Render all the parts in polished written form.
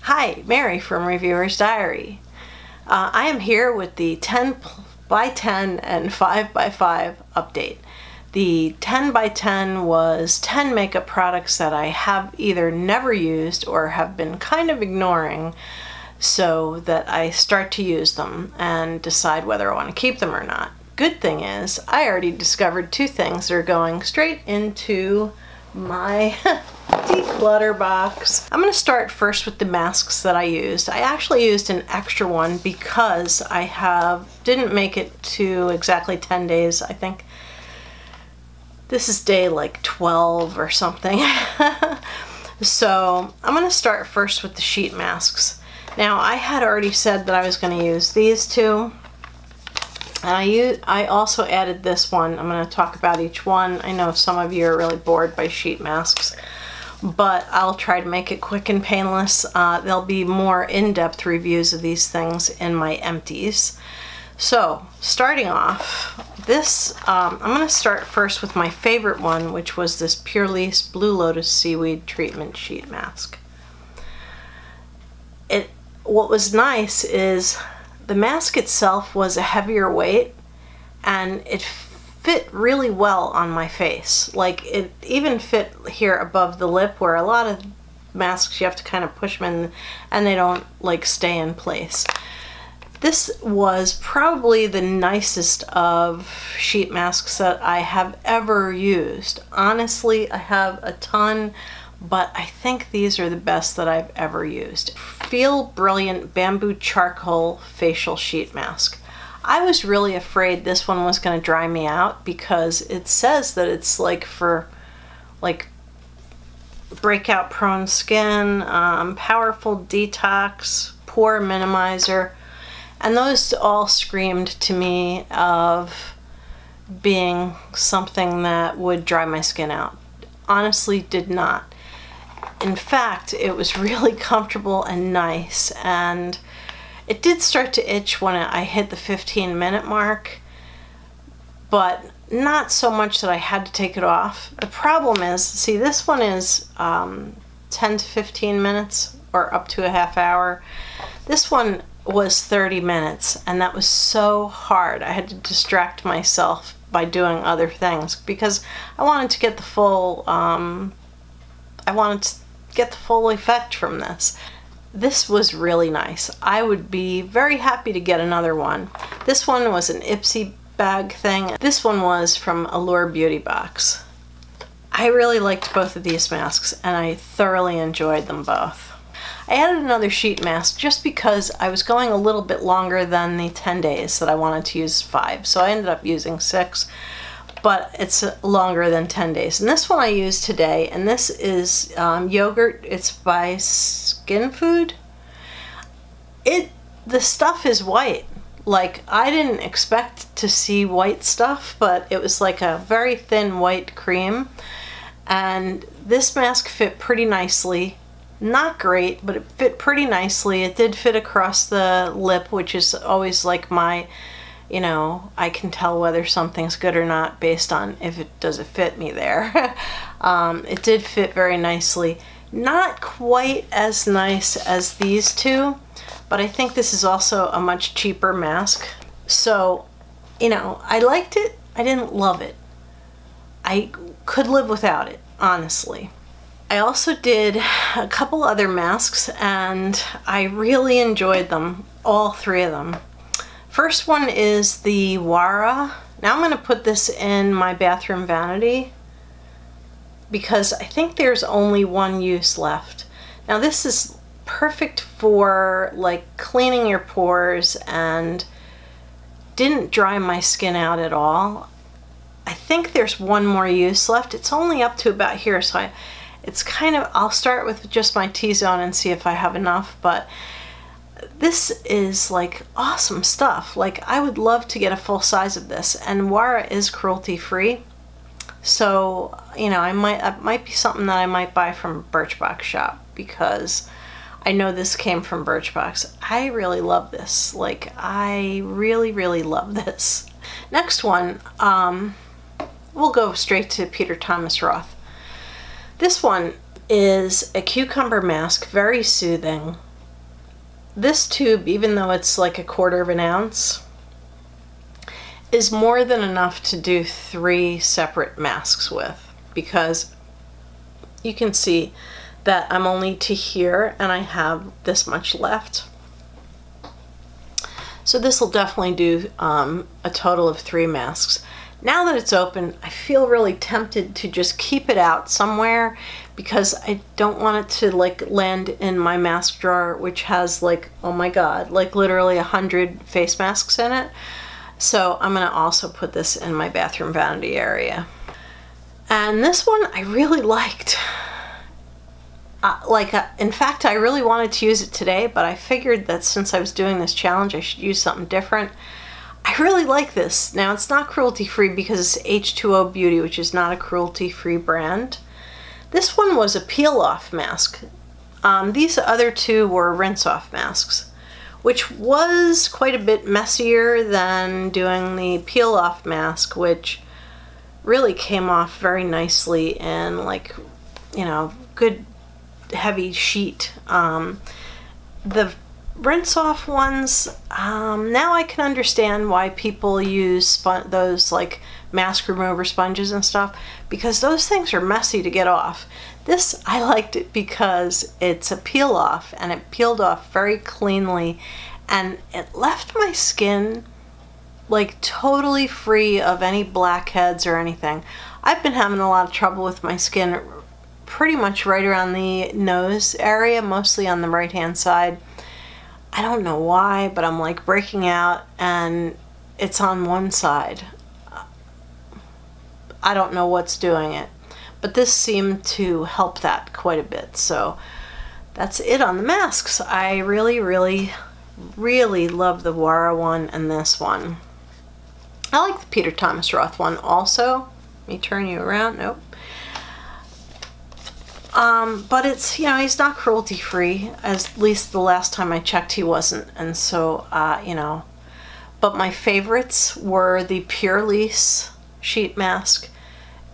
Hi, Mary from Reviewer's Diary. I am here with the 10 by 10 and 5 by 5 update. The 10 by 10 was 10 makeup products that I have either never used or have been kind of ignoring, so that I start to use them and decide whether I want to keep them or not. Good thing is, I already discovered two things that are going straight into my declutter box. I'm going to start first with the masks that I used. I actually used an extra one because I didn't make it to exactly 10 days. I think this is day like 12 or something. So I'm going to start first with the sheet masks. Now, I had already said that I was going to use these two. And I also added this one. I'm going to talk about each one. I know some of you are really bored by sheet masks, but I'll try to make it quick and painless. There'll be more in-depth reviews of these things in my empties. So, starting off, this, I'm going to start first with my favorite one, which was this Purely's Blue Lotus Seaweed Treatment Sheet Mask. What was nice is the mask itself was a heavier weight, and it fit really well on my face. Like, it even fit here above the lip, where a lot of masks you have to kind of push them in and they don't like stay in place. This was probably the nicest of sheet masks that I have ever used. Honestly, I have a ton, but I think these are the best that I've ever used. Feel Brilliant Bamboo Charcoal Facial Sheet Mask. I was really afraid this one was going to dry me out because it says that it's like for like breakout prone skin, powerful detox, pore minimizer, and those all screamed to me of being something that would dry my skin out. Honestly, did not. In fact, it was really comfortable and nice, and it did start to itch when I hit the 15-minute mark, but not so much that I had to take it off. The problem is, see, this one is 10 to 15 minutes or up to a half hour. This one was 30 minutes, and that was so hard. I had to distract myself by doing other things because I wanted to get the full effect from this. This was really nice. I would be very happy to get another one. This one was an Ipsy bag thing. This one was from Allure Beauty Box. I really liked both of these masks, and I thoroughly enjoyed them both. I added another sheet mask just because I was going a little bit longer than the 10 days that I wanted to use 5, so I ended up using 6. But it's longer than 10 days. And this one I used today, and this is yogurt. It's by Skin Food. The stuff is white. Like, I didn't expect to see white stuff, but it was like a very thin white cream. And this mask fit pretty nicely. Not great, but it fit pretty nicely. It did fit across the lip, which is always like my, you know, I can tell whether something's good or not based on does it fit me there. It did fit very nicely. Not quite as nice as these two, but I think this is also a much cheaper mask. So, you know, I liked it. I didn't love it. I could live without it, honestly. I also did a couple other masks, and I really enjoyed them, all three of them. First one is the Wara. Now I'm going to put this in my bathroom vanity because I think there's only one use left. Now this is perfect for like cleaning your pores and didn't dry my skin out at all. I think there's one more use left. It's only up to about here, so it's kind of, I'll start with just my T-zone and see if I have enough, but this is like awesome stuff. Like, I would love to get a full size of this, and Wara is cruelty free, so you know, it might be something that I might buy from Birchbox shop because I know this came from Birchbox. I really love this. Like, I really love this. Next one, we'll go straight to Peter Thomas Roth. This one is a cucumber mask, very soothing. this tube, even though it's like 1/4 ounce, is more than enough to do 3 separate masks with, because you can see that I'm only to here and I have this much left. So this will definitely do a total of 3 masks. Now that it's open, I feel really tempted to just keep it out somewhere, because I don't want it to like land in my mask drawer, which has like, oh my god, like literally 100 face masks in it. So I'm gonna also put this in my bathroom vanity area. And this one I really liked. In fact, I really wanted to use it today, but I figured that since I was doing this challenge, I should use something different. I really like this. Now, it's not cruelty-free because it's H2O Beauty, which is not a cruelty-free brand. This one was a peel-off mask. These other 2 were rinse-off masks, which was quite a bit messier than doing the peel-off mask, which really came off very nicely in, like, you know, good heavy sheet. The rinse-off ones, now I can understand why people use those like mask remover sponges and stuff, because those things are messy to get off. This, I liked it because it's a peel off, and it peeled off very cleanly, and it left my skin like totally free of any blackheads or anything. I've been having a lot of trouble with my skin pretty much right around the nose area, mostly on the right hand side. I don't know why, but I'm like breaking out and it's on one side. I don't know what's doing it, but this seemed to help that quite a bit. So that's it on the masks. I really, really, really love the Wara one and this one. I like the Peter Thomas Roth one also. Let me turn you around. Nope. But it's, you know, he's not cruelty free, at least the last time I checked he wasn't, and so, you know, but my favorites were the Pure Lease sheet mask,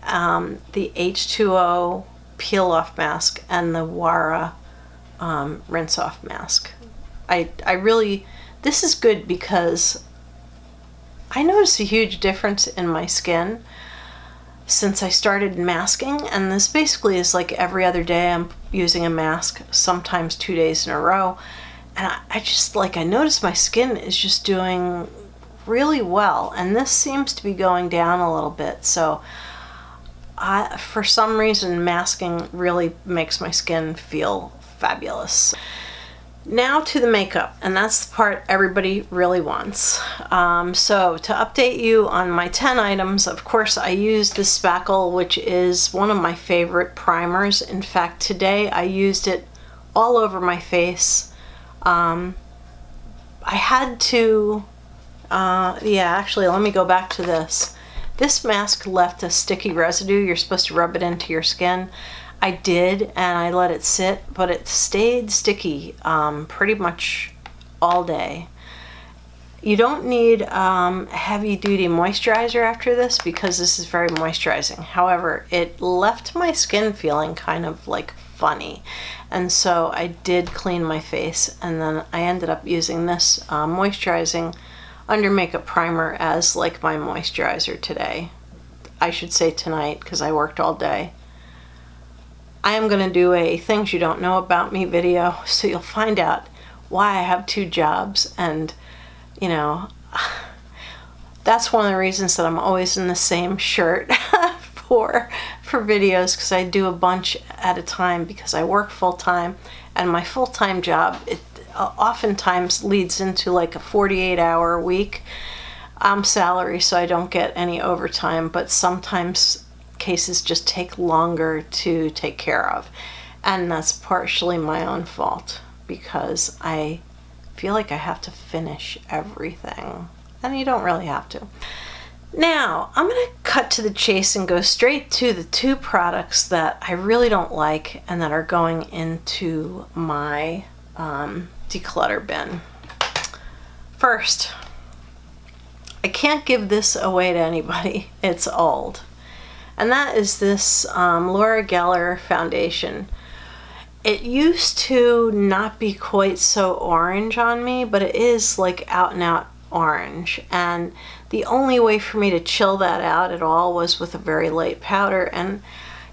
the H2O peel off mask, and the Wara rinse off mask. I really, this is good because I noticed a huge difference in my skin since I started masking, and this basically is like every other day I'm using a mask, sometimes 2 days in a row, and I just like, I noticed my skin is just doing really well, and this seems to be going down a little bit. So for some reason, masking really makes my skin feel fabulous. Now to the makeup, and that's the part everybody really wants. So to update you on my 10 items, of course I used this spackle, which is one of my favorite primers. In fact, today I used it all over my face. I had to, yeah, actually let me go back to this. This mask left a sticky residue. You're supposed to rub it into your skin. I did, and I let it sit, but it stayed sticky pretty much all day. You don't need heavy-duty moisturizer after this because this is very moisturizing. However, it left my skin feeling kind of like funny, and so I did clean my face, and then I ended up using this moisturizing under makeup primer as like my moisturizer today. I should say tonight because I worked all day. I am going to do a things you don't know about me video, so you'll find out why I have 2 jobs, and you know, that's one of the reasons that I'm always in the same shirt for videos, because I do a bunch at a time because I work full-time, and my full-time job, it oftentimes leads into like a 48-hour week. I'm salary, so I don't get any overtime, but sometimes cases just take longer to take care of, and that's partially my own fault because I feel like I have to finish everything, and you don't really have to. Now I'm gonna cut to the chase and go straight to the 2 products that I really don't like and that are going into my declutter bin. First, I can't give this away to anybody. It's old. And that is this Laura Geller foundation. It used to not be quite so orange on me, but it is like out and out orange. And the only way for me to chill that out at all was with a very light powder. And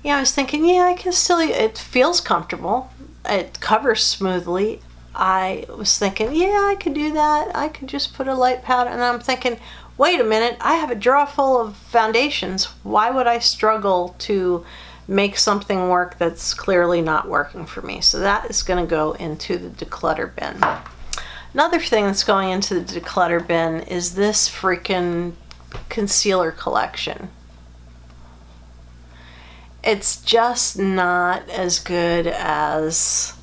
yeah, I was thinking, yeah, I can still, it feels comfortable. It covers smoothly. I was thinking, yeah, I could do that. I could just put a light powder. And I'm thinking, wait a minute, I have a drawer full of foundations. Why would I struggle to make something work that's clearly not working for me? So that is going to go into the declutter bin. Another thing that's going into the declutter bin is this freaking concealer collection. It's just not as good as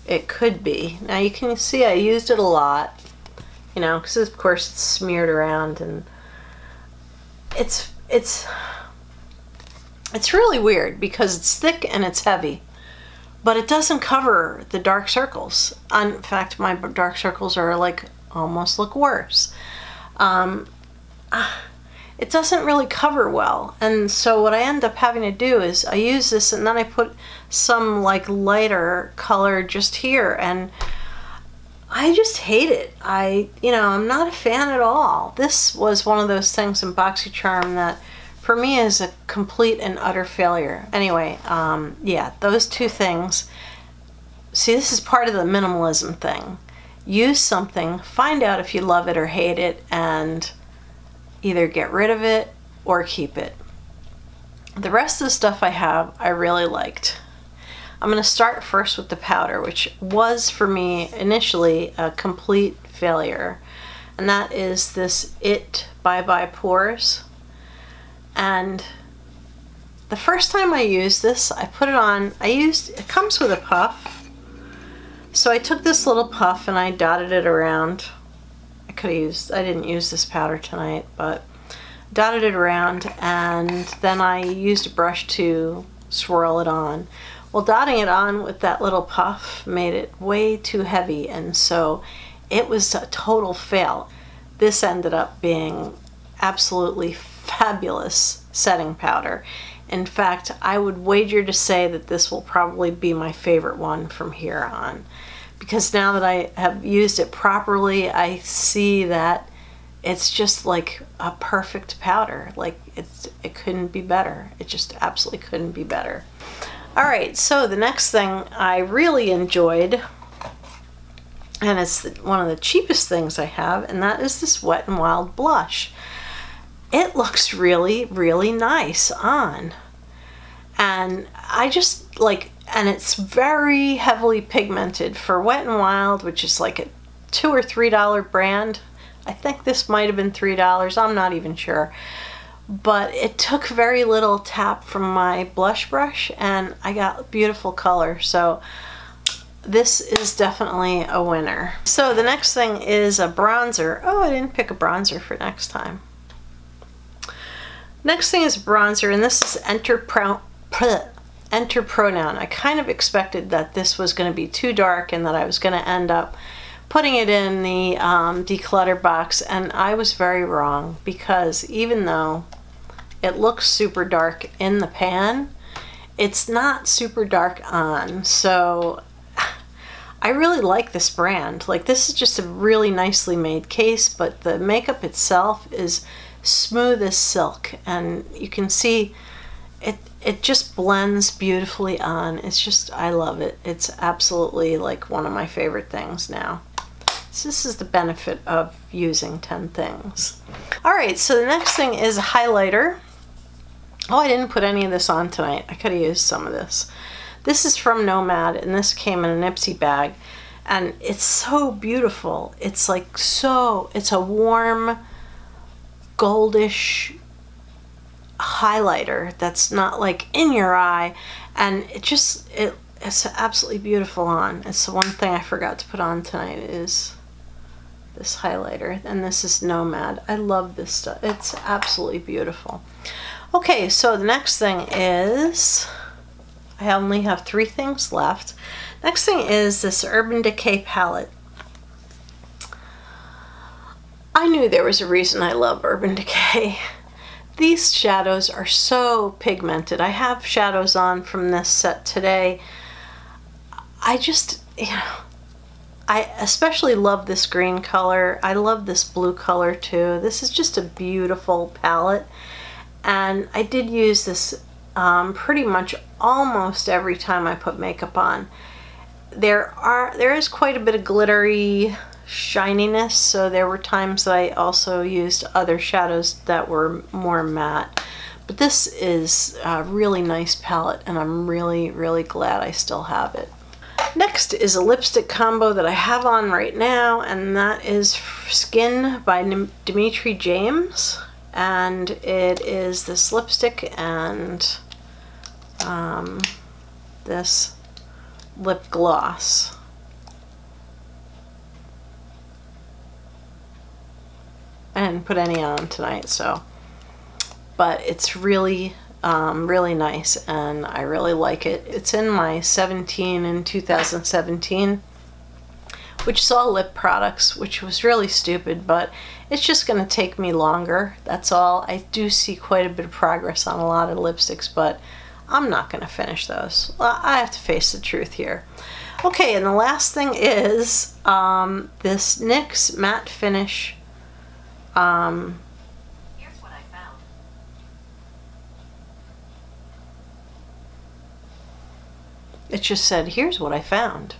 it could be. Now you can see I used it a lot, you know, because of course it's smeared around, and it's really weird because it's thick and it's heavy, but it doesn't cover the dark circles. In fact, my dark circles are like almost look worse. It doesn't really cover well, and so what I end up having to do is I use this and then I put some like lighter color just here, and I just hate it. You know, I'm not a fan at all. This was one of those things in BoxyCharm that for me is a complete and utter failure. Anyway, yeah, those two things. See, this is part of the minimalism thing. Use something, find out if you love it or hate it, and either get rid of it or keep it. The rest of the stuff I have, I really liked. I'm going to start first with the powder, which was for me initially a complete failure. And that is this It Bye Bye Pores. And the first time I used this, I put it on, it comes with a puff. So I took this little puff and I dotted it around. I didn't use this powder tonight, but dotted it around, and then I used a brush to swirl it on. Well, dotting it on with that little puff made it way too heavy, and so it was a total fail. This ended up being absolutely fabulous setting powder. In fact, I would wager to say that this will probably be my favorite one from here on, because now that I have used it properly, I see that it's just like a perfect powder. Like it couldn't be better. It just absolutely couldn't be better. All right, so the next thing I really enjoyed, and it's one of the cheapest things I have, and that is this Wet n Wild blush. It looks really, really nice on. And I just like, and it's very heavily pigmented for Wet n Wild, which is like a $2 or $3 brand. I think this might have been $3, I'm not even sure. But it took very little tap from my blush brush and I got beautiful color. So this is definitely a winner. So the next thing is a bronzer. Oh, I didn't pick a bronzer for next time. Next thing is bronzer, and this is Enter Pronoun. I kind of expected that this was going to be too dark and that I was going to end up putting it in the declutter box, and I was very wrong, because even though it looks super dark in the pan, it's not super dark on. So I really like this brand. Like, this is just a really nicely made case, but the makeup itself is smooth as silk, and you can see it just blends beautifully on. It's just, I love it. It's absolutely like one of my favorite things now. So this is the benefit of using 10 things. All right, so the next thing is a highlighter. Oh, I didn't put any of this on tonight. I could have used some of this. This is from Nomad, and this came in a Nipsey bag, and it's so beautiful. It's like it's a warm goldish highlighter that's not like in your eye, and it's absolutely beautiful on. It's the one thing I forgot to put on tonight is this highlighter, and this is Nomad. I love this stuff. It's absolutely beautiful. Okay, so the next thing is, I only have 3 things left. Next thing is this Urban Decay palette. I knew there was a reason I love Urban Decay. These shadows are so pigmented. I have shadows on from this set today. I just, you know, I especially love this green color. I love this blue color too. This is just a beautiful palette. And I did use this pretty much almost every time I put makeup on. There is quite a bit of glittery shininess, so there were times that I also used other shadows that were more matte. But this is a really nice palette, and I'm really, really glad I still have it. Next is a lipstick combo that I have on right now, and that is Skin by Dimitri James. And it is this lipstick and this lip gloss. I didn't put any on tonight, so, but it's really really nice, and I really like it. It's in my 17 in 2017, which is all lip products, which was really stupid, but it's just going to take me longer. That's all. I do see quite a bit of progress on a lot of lipsticks, but I'm not going to finish those. I have to face the truth here. Okay, and the last thing is this NYX Matte Finish. Here's what I found. It just said, here's what I found.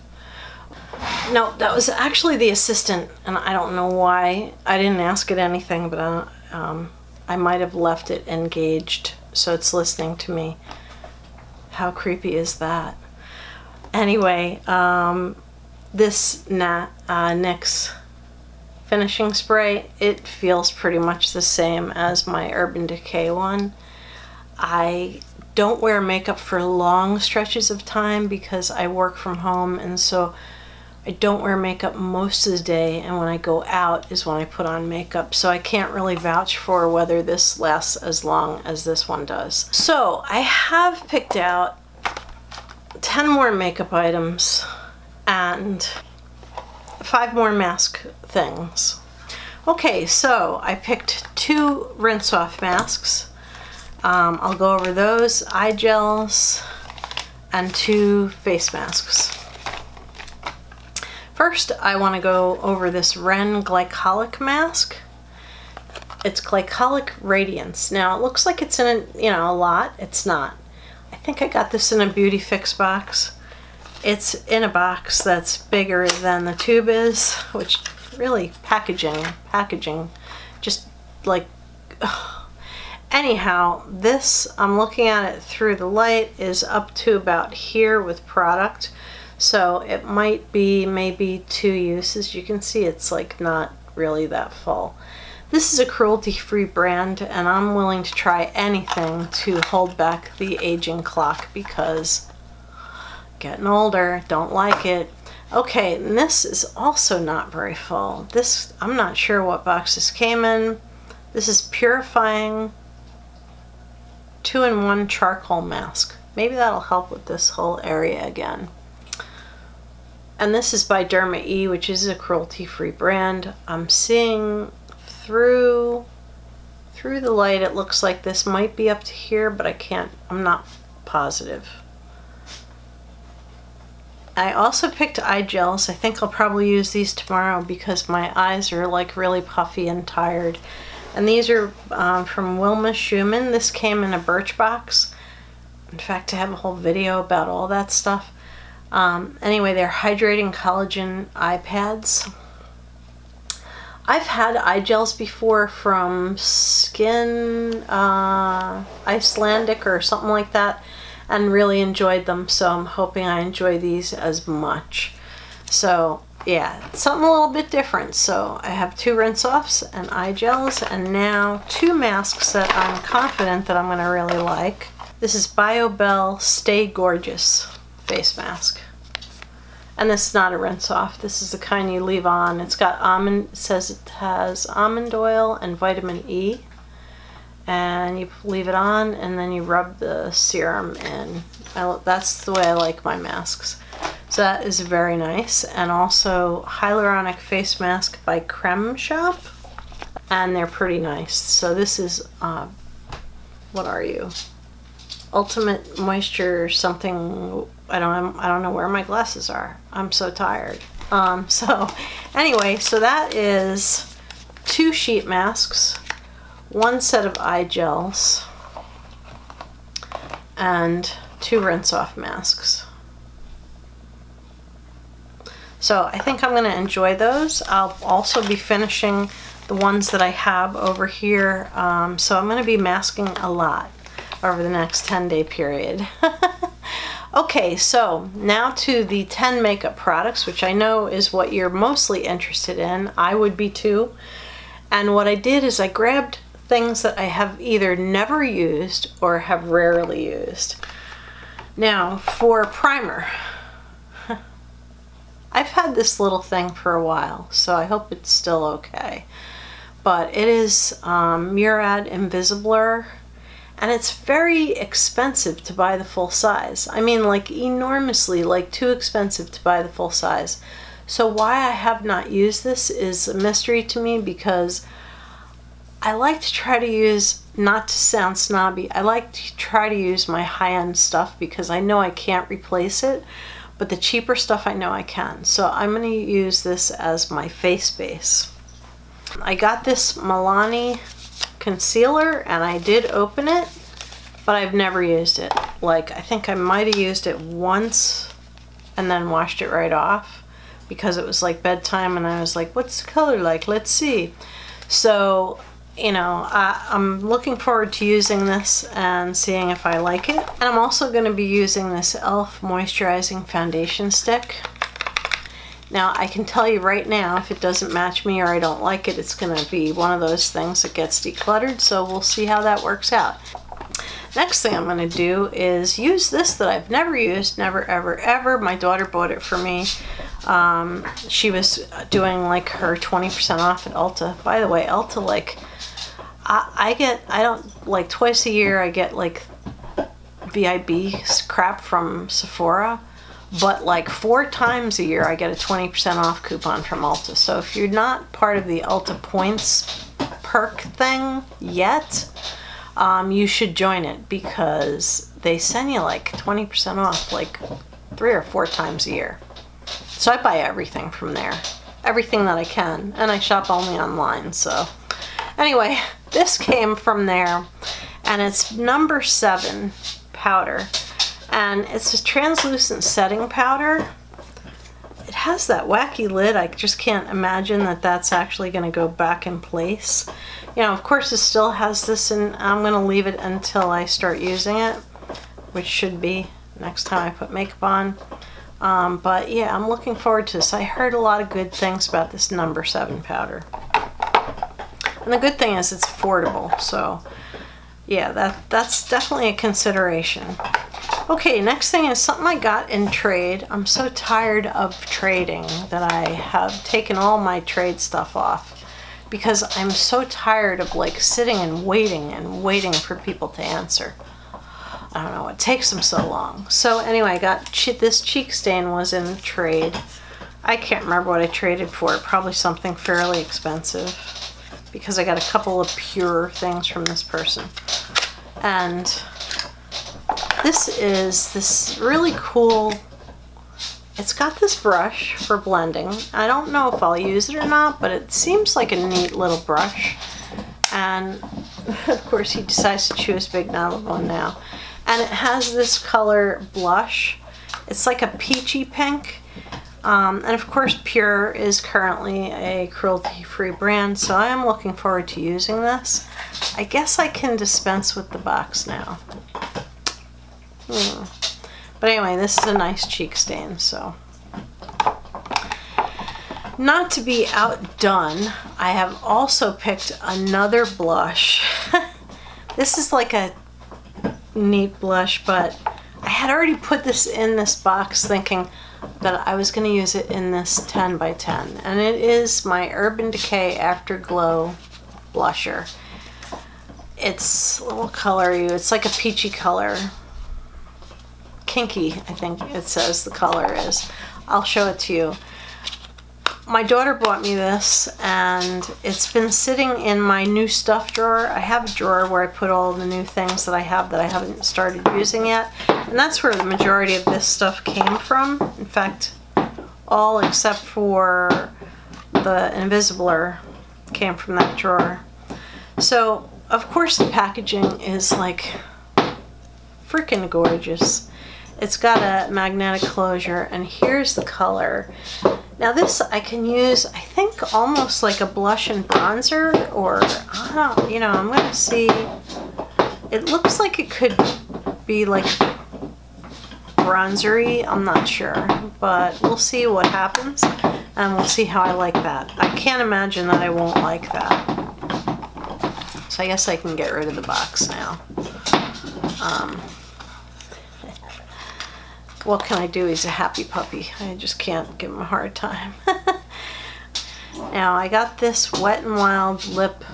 No, that was actually the assistant, and I don't know why. I didn't ask it anything, but I might have left it engaged, so it's listening to me. How creepy is that? Anyway, this NYX finishing spray, it feels pretty much the same as my Urban Decay one. I don't wear makeup for long stretches of time because I work from home, and so I don't wear makeup most of the day, and when I go out is when I put on makeup, so I can't really vouch for whether this lasts as long as this one does. So I have picked out 10 more makeup items and 5 more mask things. Okay, so I picked 2 rinse-off masks. I'll go over those, eye gels, and 2 face masks. First, I want to go over this Ren Glycolic mask. It's Glycolic Radiance. Now, it looks like it's in a lot. It's not. I think I got this in a BeautyFix box. It's in a box that's bigger than the tube is, which really packaging, just like, ugh. Anyhow, this, I'm looking at it through the light, is up to about here with product. So it might be maybe 2 uses. You can see it's like not really that full. This is a cruelty-free brand, and I'm willing to try anything to hold back the aging clock because getting older, don't like it. Okay, and this is also not very full. This, I'm not sure what box this came in. This is Purifying 2-in-1 Charcoal Mask. Maybe that'll help with this whole area again. And this is by Derma E, which is a cruelty-free brand. I'm seeing through the light, it looks like this might be up to here, but I'm not positive. I also picked eye gels. I think I'll probably use these tomorrow because my eyes are like really puffy and tired. And these are from Wilma Schumann. This came in a Birchbox. In fact, I have a whole video about all that stuff. Anyway, they're hydrating collagen eye pads. I've had eye gels before from Skin Icelandic or something like that, and really enjoyed them, so I'm hoping I enjoy these as much. So yeah, it's something a little bit different. So I have 2 rinse-offs and eye gels, and now 2 masks that I'm confident that I'm going to really like. This is BioBell Stay Gorgeous face mask. And this is not a rinse-off. This is the kind you leave on. It's got almond, it says it has almond oil and vitamin E. And you leave it on, and then you rub the serum in. That's the way I like my masks. So that is very nice. And also hyaluronic face mask by Creme Shop, and they're pretty nice. So this is what are you, Ultimate Moisture something. I don't know where my glasses are. I'm so tired. So anyway, so that is 2 sheet masks, 1 set of eye gels, and 2 rinse off masks. So I think I'm going to enjoy those. I'll also be finishing the ones that I have over here. So I'm going to be masking a lot over the next 10-day period. Okay, so now to the 10 makeup products, which I know is what you're mostly interested in. I would be too. And what I did is I grabbed things that I have either never used or have rarely used. Now, for primer, I've had this little thing for a while, so I hope it's still okay. But it is Murad Invisibler, and it's very expensive to buy the full size. I mean, like enormously, like too expensive to buy the full size. So why I have not used this is a mystery to me, because I like to try to use, not to sound snobby, I like to try to use my high-end stuff because I know I can't replace it, but the cheaper stuff I know I can. So I'm going to use this as my face base. I got this Milani concealer and I did open it, but I've never used it. Like, I think I might have used it once and then washed it right off because it was like bedtime and I was like, what's the color like? Let's see. So, you know, I'm looking forward to using this and seeing if I like it. And I'm also going to be using this e.l.f. moisturizing foundation stick. Now, I can tell you right now, if it doesn't match me or I don't like it, it's going to be one of those things that gets decluttered, so we'll see how that works out. Next thing I'm going to do is use this that I've never used, never, ever, ever. My daughter bought it for me. She was doing like her 20% off at Ulta. By the way, Ulta, like, I don't, like twice a year I get like VIB crap from Sephora. But like 4 times a year I get a 20% off coupon from Ulta. So if you're not part of the Ulta points perk thing yet, you should join it because they send you like 20% off like 3 or 4 times a year. So I buy everything from there. Everything that I can. And I shop only online. So anyway, this came from there and it's number 7 powder. And it's a translucent setting powder. It has that wacky lid. I just can't imagine that that's actually going to go back in place. You know, of course it still has this, and I'm going to leave it until I start using it, which should be next time I put makeup on. But yeah, I'm looking forward to this. I heard a lot of good things about this number 7 powder. And the good thing is it's affordable, so yeah, that's definitely a consideration. Okay, next thing is something I got in trade. I'm so tired of trading that I have taken all my trade stuff off because I'm so tired of like sitting and waiting for people to answer. I don't know, it takes them so long. So anyway, I got this cheek stain was in trade. I can't remember what I traded for it, probably something fairly expensive because I got a couple of pure things from this person. And this is this really cool, it's got this brush for blending. I don't know if I'll use it or not, but it seems like a neat little brush. And of course he decides to chew his big knot one now. And it has this color blush. It's like a peachy pink. And of course Pure is currently a cruelty-free brand, so I am looking forward to using this. I guess I can dispense with the box now. But anyway, this is a nice cheek stain, so. Not to be outdone, I have also picked another blush. This is like a neat blush, but I had already put this in this box thinking that I was going to use it in this 10 by 10. And it is my Urban Decay Afterglow blusher. It's a little colory, it's like a peachy color. Kinky, I think it says the color is. I'll show it to you. my daughter bought me this, and it's been sitting in my new stuff drawer. I have a drawer where I put all the new things that I haven't started using yet, and that's where the majority of this stuff came from. In fact, all except for the Invisibler came from that drawer. So of course the packaging is like freaking gorgeous. It's got a magnetic closure, and here's the color. Now this I can use, I think, almost like a blush and bronzer, or I don't, you know, I'm gonna see. It looks like it could be like bronzery, I'm not sure, but we'll see what happens, and we'll see how I like that. I can't imagine that I won't like that. So I guess I can get rid of the box now. What can I do? He's a happy puppy. I just can't give him a hard time. Now I got this Wet n Wild lip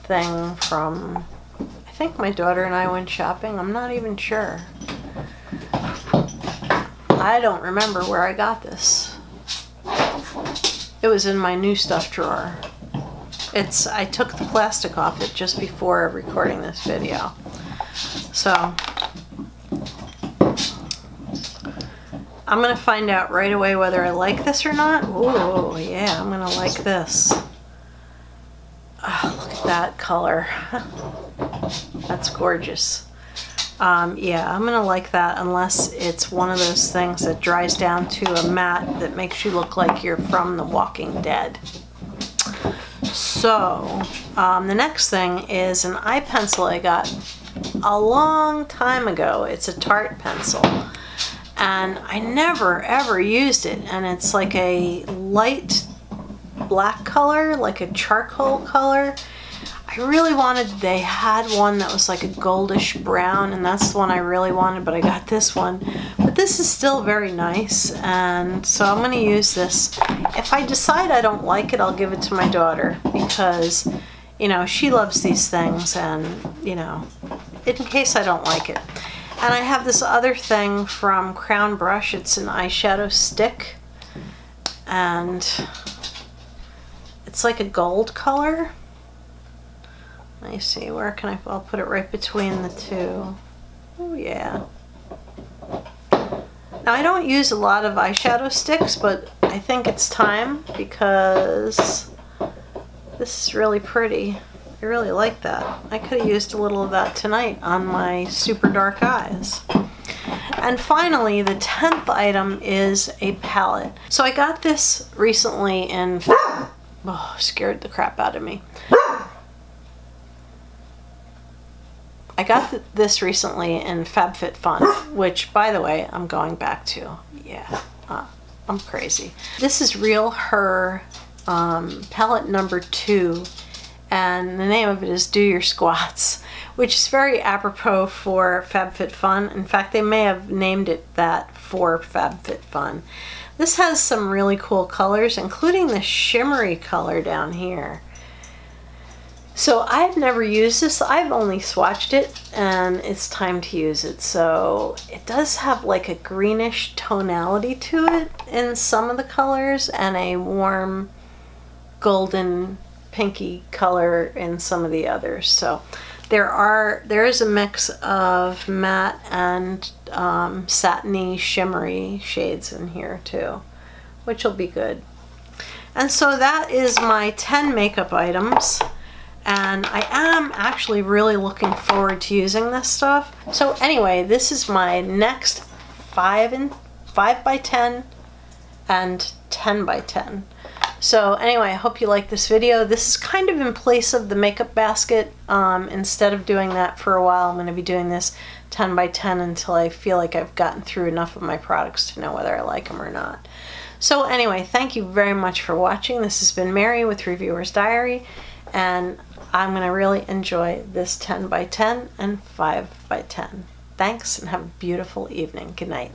thing from, I think my daughter and I went shopping. I'm not even sure. I don't remember where I got this. It was in my new stuff drawer. I took the plastic off it just before recording this video. So I'm gonna find out right away whether I like this or not. Oh yeah, I'm gonna like this. Oh, look at that color. That's gorgeous. Yeah, I'm gonna like that, unless it's one of those things that dries down to a matte that makes you look like you're from The Walking Dead. So the next thing is an eye pencil I got a long time ago. It's a Tarte pencil, and I never ever used it, and it's like a light black color, like a charcoal color. I really wanted, they had one that was like a goldish brown, and that's the one I really wanted, but I got this one. But this is still very nice, and so I'm going to use this. If I decide I don't like it, I'll give it to my daughter, because, you know, she loves these things, and, you know, in case I don't like it. And I have this other thing from Crown Brush. It's an eyeshadow stick, and it's like a gold color. Let me see, where can I'll put it right between the two. Oh yeah. Now I don't use a lot of eyeshadow sticks, but I think it's time, because this is really pretty. I really like that. I could have used a little of that tonight on my super dark eyes. And finally, the 10th item is a palette. So I got this recently in, oh, scared the crap out of me. I got this recently in FabFitFun, which, by the way, I'm going back to. Yeah, I'm crazy. This is Real Her palette number 2, and the name of it is Do Your Squats, which is very apropos for FabFitFun. In fact, they may have named it that for FabFitFun. This has some really cool colors, including the shimmery color down here. So I've never used this. I've only swatched it, and it's time to use it. So it does have like a greenish tonality to it in some of the colors, and a warm golden pinky color in some of the others. So there is a mix of matte and satiny shimmery shades in here too, which will be good. And so that is my 10 makeup items. And I am actually really looking forward to using this stuff. So anyway, this is my next 5 by 10 and 10 by 10. So anyway, I hope you like this video. This is kind of in place of the makeup basket. Instead of doing that for a while, I'm going to be doing this 10 by 10 until I feel like I've gotten through enough of my products to know whether I like them or not. So anyway, thank you very much for watching. This has been Mary with Reviewer's Diary, and I'm going to really enjoy this 10 by 10 and 5 by 10. Thanks, and have a beautiful evening. Good night.